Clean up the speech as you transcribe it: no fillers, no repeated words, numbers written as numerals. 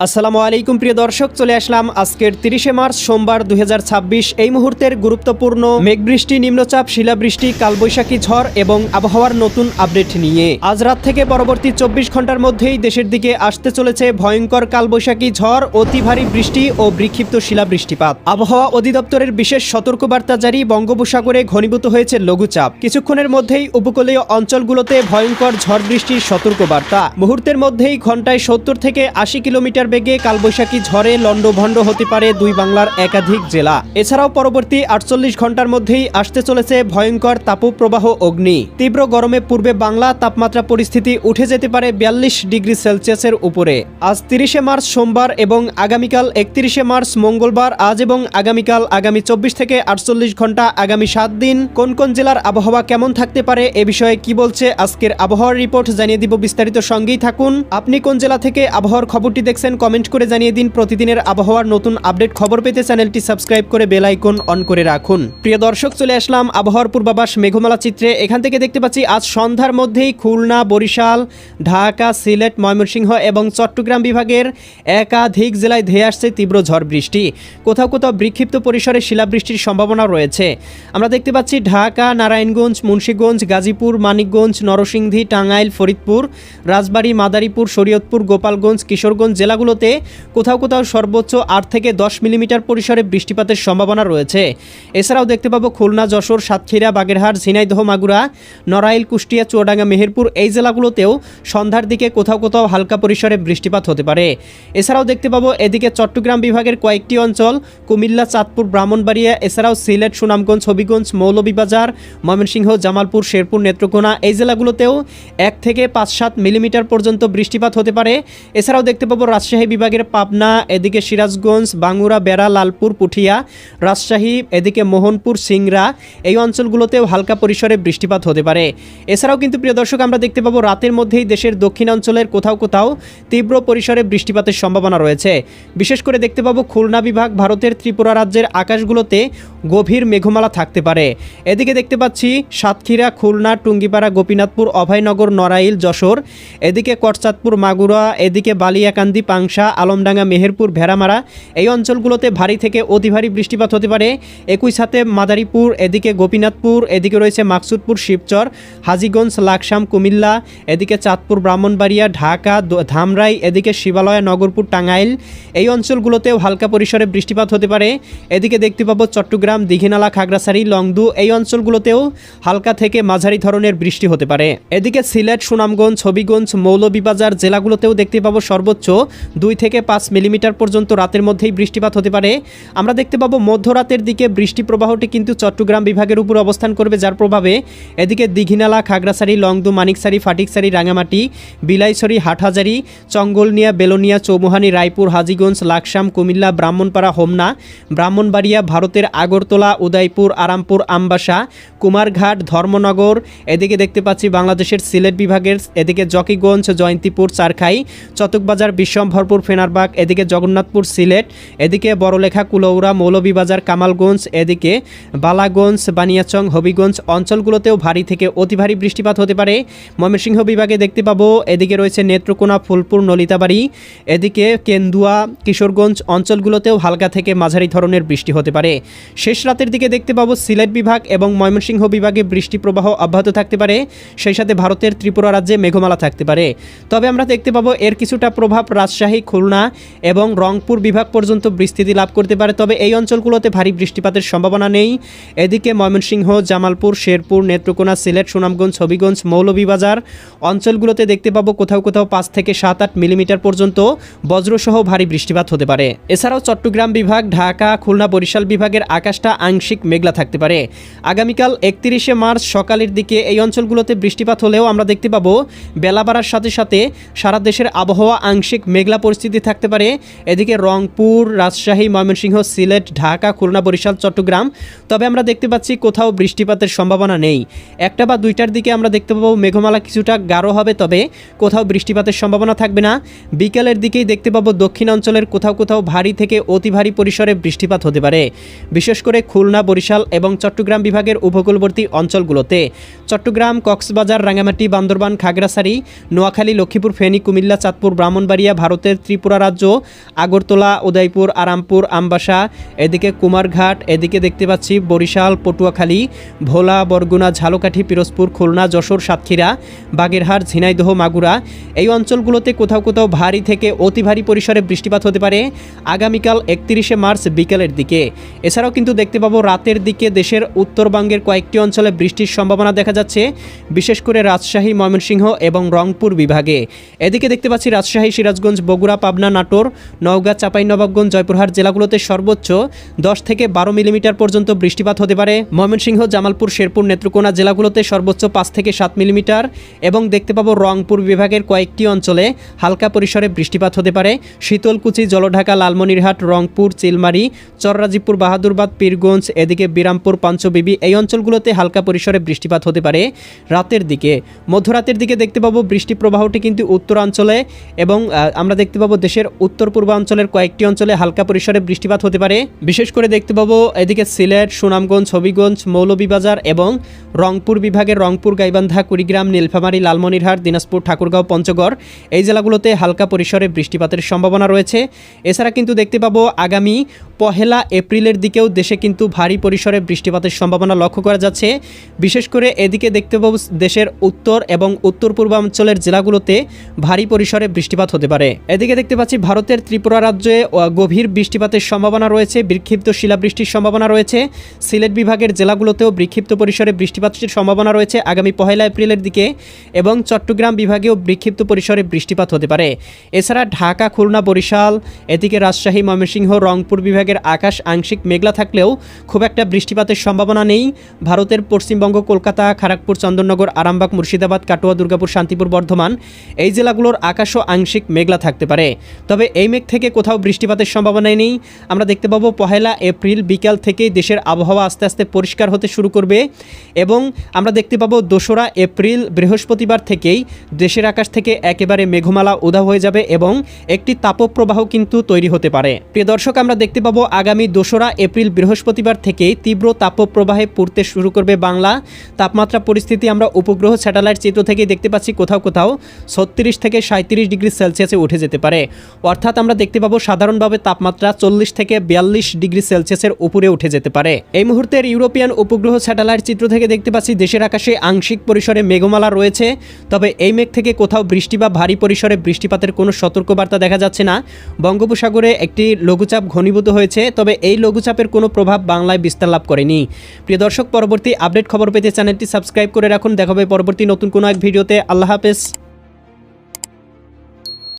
আসসালামু আলাইকুম প্রিয় দর্শক, চলে আসলাম আজকের 30শে মার্চ সোমবার 2026 এই মুহূর্তের গুরুত্বপূর্ণ মেঘবৃষ্টি, নিম্নচাপ, শিলাবৃষ্টি, কালবৈশাখী ঝড় এবং আবহাওয়ার নতুন আপডেট নিয়ে। আজ রাত থেকে পরবর্তী 24 ঘন্টার মধ্যেই দেশের দিকে আসতে চলেছে ভয়ঙ্কর কালবৈশাখী ঝড়, অতি ভারী বৃষ্টি ও বিক্ষিপ্ত শিলাবৃষ্টিপাত। আবহাওয়া অধিদপ্তরের বিশেষ সতর্কবার্তা জারি, বঙ্গোপসাগরে ঘনীভূত হয়েছে লঘুচাপ। কিছুক্ষণের মধ্যেই উপকূলীয় অঞ্চলগুলোতে ভয়ঙ্কর ঝড় বৃষ্টির সতর্কবার্তা। মুহূর্তের মধ্যেই ঘন্টায় 70 থেকে 80 কিলোমিটার বেগে কালবৈশাখী ঝড়ে লন্ডভন্ড হতে পারে দুই বাংলার একাধিক জেলা। এছাড়াও পরবর্তী 48 ঘন্টার মধ্যেই আসতে চলেছে ভয়ঙ্কর তাপপ্রবাহ অগ্নি। তীব্র গরমে পূর্বে বাংলা তাপমাত্রা পরিস্থিতি উঠে যেতে পারে 42 ডিগ্রি সেলসিয়াসের উপরে। আজ 30শে মার্চ সোমবার এবং আগামীকাল 31শে মার্চ মঙ্গলবার। আজ এবং আগামীকাল আগামী 24 থেকে 48 ঘন্টা আগামী 7 দিন কোন কোন জেলার আবহাওয়া কেমন থাকতে পারে এ বিষয়ে কি বলছে আজকের আবহাওয়ার রিপোর্ট জানিয়ে দিব বিস্তারিত। সঙ্গেই থাকুন। আপনি কোন জেলা থেকে আবহাওয়ার খবরটি দেখছেন কমেন্ট করে জানিয়ে দিন। প্রতিদিনের আবহাওয়ার নতুন আপডেট খবর পেতে চ্যানেলটি সাবস্ক্রাইব করে বেল আইকন অন করে রাখুন। প্রিয় দর্শক, চলে আসলাম আবহাওয়ার পূর্বাভাস মেঘমালা চিত্রে। এখান থেকে দেখতে পাচ্ছি আজ সন্ধ্যার মধ্যেই খুলনা, বরিশাল, ঢাকা, সিলেট, ময়মনসিংহ এবং চট্টগ্রাম বিভাগের একাধিক জেলায় ধেয়ে আসছে তীব্র ঝড় বৃষ্টি। কোথাও কোথাও বিক্ষিপ্ত পরিসরে শিলাবৃষ্টির সম্ভাবনা রয়েছে। আমরা দেখতে পাচ্ছি ঢাকা, নারায়ণগঞ্জ, মুন্সিগঞ্জ, গাজীপুর, মানিকগঞ্জ, নরসিংদী, টাঙ্গাইল, ফরিদপুর, রাজবাড়ী, মাদারীপুর, শরীয়তপুর, গোপালগঞ্জ, কিশোরগঞ্জ জেলাগুলোতে কোথাও কোথাও সর্বোচ্চ 8 থেকে 10 মিলিমিটার পরিসরে বৃষ্টিপাতের সম্ভাবনা রয়েছে। এছাড়াও দেখতে পাবো খুলনা, যশোর, সাতক্ষীরা, বাগেরহাট, ঝিনাইদহ, মাগুরা, নড়াইল, কুষ্টিয়া, চুয়াডাঙ্গা, মেহেরপুর এই জেলাগুলোতেও সন্ধ্যার দিকে কোথাও কোথাও হালকা পরিসরে বৃষ্টিপাত হতে পারে। এছাড়াও দেখতে পাবো এদিকে চট্টগ্রাম বিভাগের কয়েকটি অঞ্চল, কুমিল্লা, চাঁদপুর, ব্রাহ্মণবাড়িয়া, এছাড়াও সিলেট, সুনামগঞ্জ, হবিগঞ্জ, মৌলভীবাজার, ময়মনসিংহ, জামালপুর, শেরপুর, নেত্রকোনা এই জেলাগুলোতেও 1 থেকে 5-7 মিলিমিটার পর্যন্ত বৃষ্টিপাত হতে পারে। এছাড়াও দেখতে পাবো রাজশাহী বিভাগের পাবনা, এদিকে সিরাজগঞ্জ, বাঙ্গুরা, বেড়া, লালপুর, পুঠিয়া, রাজশাহী, এদিকে মোহনপুর, সিংড়া এই অঞ্চলগুলোতেও হালকা পরিসরে বৃষ্টিপাত হতে পারে। এছাড়াও কিন্তু প্রিয় দর্শক, আমরা দেখতে পাবো রাতের মধ্যেই দেশের দক্ষিণাঞ্চলের কোথাও কোথাও তীব্র পরিসরে বৃষ্টিপাতের সম্ভাবনা রয়েছে। বিশেষ করে দেখতে পাবো খুলনা বিভাগ, ভারতের ত্রিপুরা রাজ্যের আকাশগুলোতে গভীর মেঘমালা থাকতে পারে। এদিকে দেখতে পাচ্ছি সাতক্ষীরা, খুলনা, টুঙ্গিপাড়া, গোপীনাথপুর, অভয়নগর, নড়াইল, যশোর, এদিকে করচাঁদপুর, মাগুরা, এদিকে বালিয়াকান্দি, পাংশা, আলমডাঙ্গা, মেহেরপুর, ভেড়ামারা এই অঞ্চলগুলোতে ভারী থেকে অতি ভারী বৃষ্টিপাত হতে পারে। একই সাথে মাদারীপুর, এদিকে গোপীনাথপুর, এদিকে রয়েছে মাকসুদপুর, শিবচর, হাজীগঞ্জ, লাকসাম, কুমিল্লা, এদিকে চাঁদপুর, ব্রাহ্মণবাড়িয়া, ঢাকা, ধামরাই, এদিকে শিবালয়া, নগরপুর, টাঙ্গাইল এই অঞ্চলগুলোতেও হালকা পরিসরে বৃষ্টিপাত হতে পারে। এদিকে দেখতে পাবো চট্টগ্রাম, দীঘিনালা, খাগড়াছড়ি, লংদু এই অঞ্চলগুলোতেও হালকা থেকে মাঝারি ধরনের বৃষ্টি হতে পারে। এদিকে সিলেট, সুনামগঞ্জ, হবিগঞ্জ, মৌলভীবাজার জেলাগুলোতেও দেখতে পাবো সর্বোচ্চ 2 থেকে 5 মিলিমিটার পর্যন্ত রাতের মধ্যেই বৃষ্টিপাত হতে পারে। আমরা দেখতে পাবো মধ্যরাতের দিকে বৃষ্টি প্রবাহটি কিন্তু চট্টগ্রাম বিভাগের উপর অবস্থান করবে, যার প্রভাবে এদিকে দীঘিনালা, খাগড়াছড়ি, লংদু, মানিকছড়ি, ফাটিকছড়ি, রাঙামাটি, বিলাইছড়ি, হাটহাজারি, চঙ্গলনিয়া, বেলোনিয়া, চৌমুহানি, রায়পুর, হাজীগঞ্জ, লাকসাম, কুমিল্লা, ব্রাহ্মণপাড়া, হোমনা, ব্রাহ্মণবাড়িয়া, ভারতের আগরতলা, উদয়পুর, আরামপুর, আমবাসা, কুমারঘাট, ধর্মনগর, এদিকে দেখতে পাচ্ছি বাংলাদেশের সিলেট বিভাগের এদিকে জকিগঞ্জ, জয়ন্তীপুর, চারখাই, চতকবাজার, বিশ্বম্ভরপুর, ফেনারবাগ, এদিকে জগন্নাথপুর, সিলেট, এদিকে বড়লেখা, কুলৌরা, মৌলভীবাজার, কামালগঞ্জ, এদিকে বালাগঞ্জ, বানিয়াচং, হবিগঞ্জ অঞ্চলগুলোতেও ভারী থেকে অতি ভারী বৃষ্টিপাত হতে পারে। ময়মনসিংহ বিভাগে দেখতে পাবো এদিকে রয়েছে নেত্রকোনা, ফুলপুর, নলিতাবাড়ি, এদিকে কেন্দুয়া, কিশোরগঞ্জ অঞ্চলগুলোতেও হালকা থেকে মাঝারি ধরনের বৃষ্টি হতে পারে। শেষ রাতের দিকে দেখতে পাবো সিলেট বিভাগ এবং ময়মনসিংহ বিভাগে বৃষ্টি প্রবাহ অব্যাহত থাকতে পারে। সেই সাথে ভারতের ত্রিপুরা রাজ্যে মেঘমালা থাকতে পারে। তবে আমরা দেখতে পাবো এর কিছুটা প্রভাব রাজশাহী, খুলনা এবং রংপুর বিভাগ পর্যন্ত বিস্তৃতি লাভ করতে পারে। তবে এই অঞ্চলগুলোতে ভারী বৃষ্টিপাতের সম্ভাবনা নেই। এদিকে ময়মনসিংহ, জামালপুর, শেরপুর, নেত্রকোনা, সিলেট, সুনামগঞ্জ, হবিগঞ্জ, মৌলভীবাজার অঞ্চলগুলোতে দেখতে পাবো কোথাও কোথাও 5 থেকে 7-8 মিলিমিটার পর্যন্ত বজ্রসহ ভারী বৃষ্টিপাত হতে পারে। এছাড়াও চট্টগ্রাম বিভাগ, ঢাকা, খুলনা, বরিশাল বিভাগের আকাশটা আংশিক মেঘলা থাকতে পারে। আগামীকাল 31শে মার্চ সকালের দিকে এই অঞ্চলগুলোতে বৃষ্টিপাত হলেও আমরা দেখতে পাবো বেলা বাড়ার সাথে সাথে সারা দেশের আবহাওয়া আংশিক মেঘলা পরিস্থিতি থাকতে পারে। এদিকে রংপুর, রাজশাহী, ময়মনসিংহ, সিলেট, ঢাকা, খুলনা, বরিশাল, চট্টগ্রাম তবে আমরা দেখতে পাচ্ছি কোথাও বৃষ্টিপাতের সম্ভাবনা নেই। 1টা বা 2টার দিকে আমরা দেখতে পাবো মেঘমালা কিছুটা গাঢ় হবে, তবে কোথাও বৃষ্টিপাতের সম্ভাবনা থাকবে না। বিকেলের দিকেই দেখতে পাবো দক্ষিণ অঞ্চলের কোথাও কোথাও ভারী থেকে অতি ভারী পরিসরে বৃষ্টিপাত হতে পারে, বিশেষ করে খুলনা, বরিশাল এবং চট্টগ্রাম বিভাগের উপকূলবর্তী অঞ্চলগুলোতে। চট্টগ্রাম, কক্সবাজার, রাঙামাটি, বান্দরবান, খাগড়াছড়ি, নোয়াখালী, লক্ষ্মীপুর, ফেনী, কুমিল্লা, চাঁদপুর, ব্রাহ্মণবাড়িয়া, ভারতের ভারতের ত্রিপুরা রাজ্য, আগরতলা, উদয়পুর, আরামপুর, আমবাসা, এদিকে কুমারঘাট, এদিকে দেখতে পাচ্ছি বরিশাল, পটুয়াখালী, ভোলা, বরগুনা, ঝালকাঠি, পিরোজপুর, খুলনা, যশোর, সাতক্ষীরা, বাগেরহাট, ঝিনাইদহ, মাগুরা এই অঞ্চলগুলোতে কোথাও কোথাও ভারী থেকে অতি ভারী পরিসরে বৃষ্টিপাত হতে পারে আগামীকাল 31শে মার্চ বিকেলের দিকে। এছাড়াও কিন্তু দেখতে পাবো রাতের দিকে দেশের উত্তরবঙ্গের কয়েকটি অঞ্চলে বৃষ্টির সম্ভাবনা দেখা যাচ্ছে, বিশেষ করে রাজশাহী, ময়মনসিংহ এবং রংপুর বিভাগে। এদিকে দেখতে পাচ্ছি রাজশাহী, সিরাজগঞ্জ, বগুড়া, পাবনা, নাটোর, নওগাঁ, চাঁপাইনবাবগঞ্জ, জয়পুরহাট জেলাগুলোতে সর্বোচ্চ 10 থেকে 12 মিলিমিটার পর্যন্ত বৃষ্টিপাত হতে পারে। ময়মনসিংহ, জামালপুর, শেরপুর, নেত্রকোনা জেলাগুলোতে সর্বোচ্চ 5 থেকে 7 মিলিমিটার এবং দেখতে পাবো রংপুর বিভাগের কয়েকটি অঞ্চলে হালকা পরিসরে বৃষ্টিপাত হতে পারে। শীতলকুচি, জলঢাকা, লালমনিরহাট, রংপুর, চিলমারি, চররাজিপুর, বাহাদুরবাদ, পীরগঞ্জ, এদিকে বিরামপুর, পাঞ্চবিবি এই অঞ্চলগুলোতে হালকা পরিসরে বৃষ্টিপাত হতে পারে রাতের দিকে। মধ্যরাতের দিকে দেখতে পাবো বৃষ্টি প্রবাহটি কিন্তু উত্তরাঞ্চলে এবং আমরা দেখতে পাবো দেশের উত্তর পূর্বাঞ্চলের কয়েকটি অঞ্চলে হালকা পরিসরে বৃষ্টিপাত হতে পারে। বিশেষ করে দেখতে পাবো এদিকে সিলেট, সুনামগঞ্জ, হবিগঞ্জ, মৌলভীবাজার এবং রংপুর বিভাগের রংপুর, গাইবান্ধা, কুড়িগ্রাম, নীলফামারী, লালমনিরহাট, দিনাজপুর, ঠাকুরগাঁও, পঞ্চগড় এই জেলাগুলোতে হালকা পরিসরে বৃষ্টিপাতের সম্ভাবনা রয়েছে। এছাড়া কিন্তু দেখতে পাবো আগামী 1 এপ্রিলের দিকেও দেশে কিন্তু ভারী পরিসরে বৃষ্টিপাতের সম্ভাবনা লক্ষ্য করা যাচ্ছে। বিশেষ করে এদিকে দেখতে পাবো দেশের উত্তর এবং উত্তর পূর্বাঞ্চলের জেলাগুলোতে ভারী পরিসরে বৃষ্টিপাত হতে পারে। এদিকে দেখতে পাচ্ছি ভারতের ত্রিপুরা রাজ্যে গভীর বৃষ্টিপাতের সম্ভাবনা রয়েছে, বিক্ষিপ্ত শিলাবৃষ্টির সম্ভাবনা রয়েছে। সিলেট বিভাগের জেলাগুলোতেও বিক্ষিপ্ত পরিসরে বৃষ্টিপাতের সম্ভাবনা রয়েছে আগামী 1 এপ্রিলের দিকে এবং চট্টগ্রাম বিভাগেও বিক্ষিপ্ত পরিসরে বৃষ্টিপাত হতে পারে। এছাড়া ঢাকা, খুলনা, বরিশাল, এদিকে রাজশাহী, ময়মনসিংহ, রংপুর বিভাগের আকাশ আংশিক মেঘলা থাকলেও খুব একটা বৃষ্টিপাতের সম্ভাবনা নেই। ভারতের পশ্চিমবঙ্গ, কলকাতা, খড়গপুর, চন্দননগর, আরামবাগ, মুর্শিদাবাদ, কাটোয়া, দুর্গাপুর, শান্তিপুর, বর্ধমান এই জেলাগুলোর আকাশও আংশিক মেঘলা থাকতে পারে। তবে এই মেঘ থেকে কোথাও বৃষ্টিপাতের সম্ভাবনা নেই। আমরা দেখতে পাবো 1 এপ্রিল বিকাল থেকেই দেশের আবহাওয়া আস্তে আস্তে পরিষ্কার হতে শুরু করবে এবং আমরা দেখতে পাবো 2 এপ্রিল বৃহস্পতিবার থেকেই দেশের আকাশ থেকে একেবারে মেঘমালা উধাও হয়ে যাবে এবং একটি তাপপ্রবাহ কিন্তু তৈরি হতে পারে। প্রিয় দর্শক, আমরা দেখতে পাবো আগামী 2 এপ্রিল বৃহস্পতিবার থেকেই তীব্র তাপপ্রবাহে পড়তে শুরু করবে বাংলা। তাপমাত্রা পরিস্থিতি আমরা উপগ্রহ স্যাটেলাইট চিত্র থেকেই দেখতে পাচ্ছি কোথাও কোথাও 36 থেকে 37 ডিগ্রি সেলসিয়াসে উঠে যেতে পারে। অর্থাৎ আমরা দেখতে পাবো সাধারণভাবে তাপমাত্রা 40 থেকে 42 ডিগ্রি সেলসিয়াসের উপরে উঠে যেতে পারে। এই মুহূর্তের ইউরোপিয়ান উপগ্রহ স্যাটেলাইট চিত্র থেকে দেখতে পাচ্ছি দেশের আকাশে আংশিক পরিসরে মেঘমালা রয়েছে, তবে এই মেঘ থেকে কোথাও বৃষ্টি বা ভারী পরিসরে বৃষ্টিপাতের কোনো সতর্কবার্তা দেখা যাচ্ছে না। বঙ্গোপসাগরে একটি লঘুচাপ ঘনীভূত হয়েছে, তবে এই লঘুচাপের কোনো প্রভাব বাংলায় বিস্তার লাভ করেনি। প্রিয় দর্শক, পরবর্তী আপডেট খবর পেতে চ্যানেলটি সাবস্ক্রাইব করে রাখুন। দেখা হবে পরবর্তী নতুন কোনো এক ভিডিওতে। আল্লাহ হাফেজ।